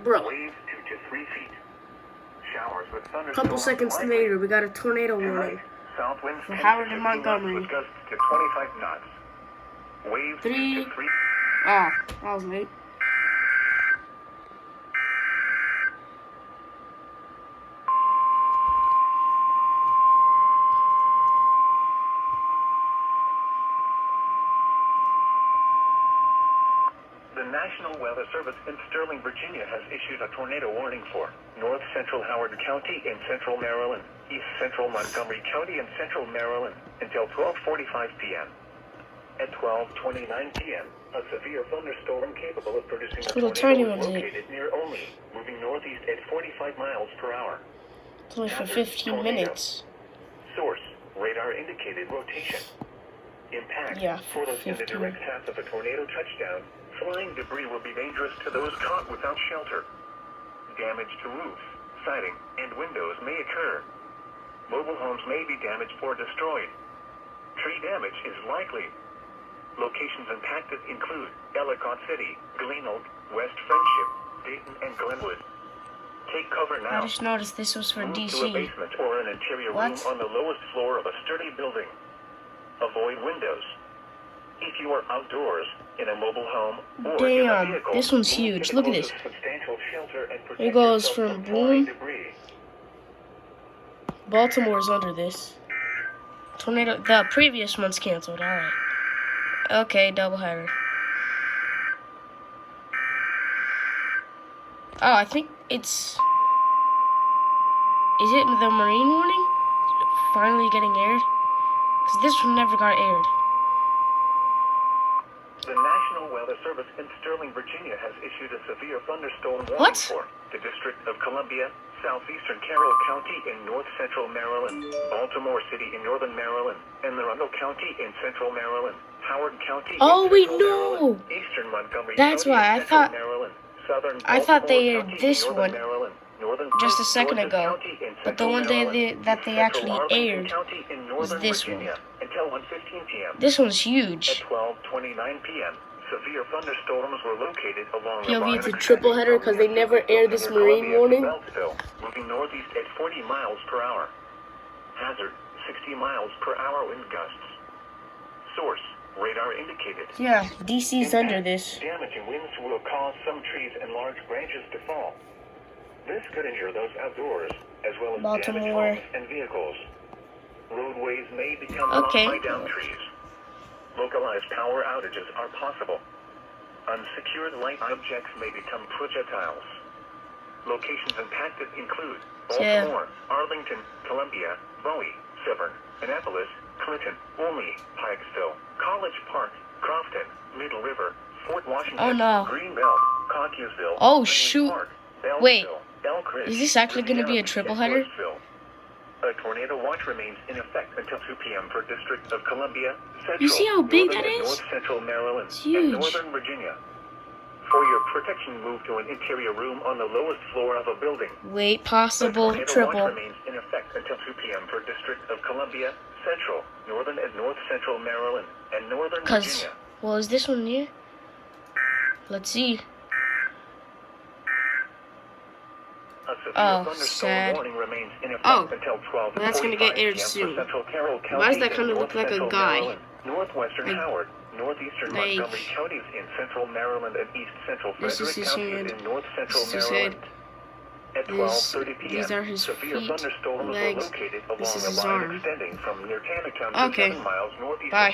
Bro. Waves 2 to 3 feet. Showers with thunderstorms. Couple seconds later, we got a tornado warning South winds for 10 Howard to and 15 knots Montgomery. with gusts to 25 knots. Waves 2 3. to 3. Ah, that was late. The National Weather Service in Sterling, Virginia has issued a tornado warning for north central Howard County in central Maryland, east central Montgomery County in central Maryland until 12:45 p.m. At 12:29 p.m., a severe thunderstorm capable of producing a tornado is located near Olney, moving northeast at 45 miles per hour. It's only for 15 minutes. Source, radar indicated rotation. Impact, photos in the direct path of a tornado touchdown. Flying debris will be dangerous to those caught without shelter. Damage to roofs, siding, and windows may occur. Mobile homes may be damaged or destroyed. Tree damage is likely. Locations impacted include Ellicott City, Gleanoak, West Friendship, Dayton, and Glenwood. Take cover now. I just noticed this was for Move DC. to a basement or an interior room on the lowest floor of a sturdy building. Avoid windows. If you are outdoors, in a mobile home, or in a vehicle, this one's huge. Look at this. It goes from boom. Baltimore's under this. Tornado. The previous one's canceled. Alright. Okay, doubleheader. Oh, I think it's... Is it the marine warning? Finally getting aired? Because this one never got aired. The National Weather Service in Sterling, Virginia has issued a severe thunderstorm warning for the District of Columbia, southeastern Carroll County in north central Maryland, Baltimore City in northern Maryland, and Arundel County in central Maryland, Howard County in central Maryland, eastern Montgomery That's County why in central Maryland, southern I thought they Baltimore aired this County in one Maryland, northern just a second Georgia ago. County in But the central one Maryland, that they central actually Arlington aired County in is northern this Virginia one. until 1:15 p.m. This one's At huge. 12:29 p.m., severe thunderstorms were located along the POV, it's a triple header because they never air this marine warning. Moving northeast at 40 miles per hour. Hazard, 60 miles per hour wind gusts. Source, radar indicated. Yeah, DC's under this. Damaging winds will cause some trees and large branches to fall. This could injure those outdoors, as well as damage homes and vehicles. Roadways may become blocked by downed trees. Localized power outages are possible. Unsecured light objects may become projectiles. Locations impacted include Baltimore, Arlington, Columbia, Bowie, Severn, Annapolis, Clinton, Olney, Pikesville, College Park, Crofton, Middle River, Fort Washington, Greenbelt, Cockeysville, Oh shoot! Park, Wait, Elk Ridge, is this actually going to be a triple header? A tornado watch remains in effect until 2 p.m. for District of Columbia, Central, you see how big that is? North Central Maryland, It's huge. and Northern Virginia. For your protection, move to an interior room on the lowest floor of a building. Wait, possible The tornado triple. watch remains in effect until 2 p.m. for District of Columbia, Central, Northern and North Central Maryland, and Northern Virginia. Well, is this one near? Let's see. Oh, sad. Oh, well, that's gonna get aired soon. Why does that kind of look like a guy? Northwestern Howard, northeastern Montgomery counties in central Maryland and east central Frederick counties in north central Maryland. At 12:30 p.m., these are his severe feet, thunderstorms legs. were located This along is a his line arm. extending from near Tannertown to 7 miles northeast. Bye.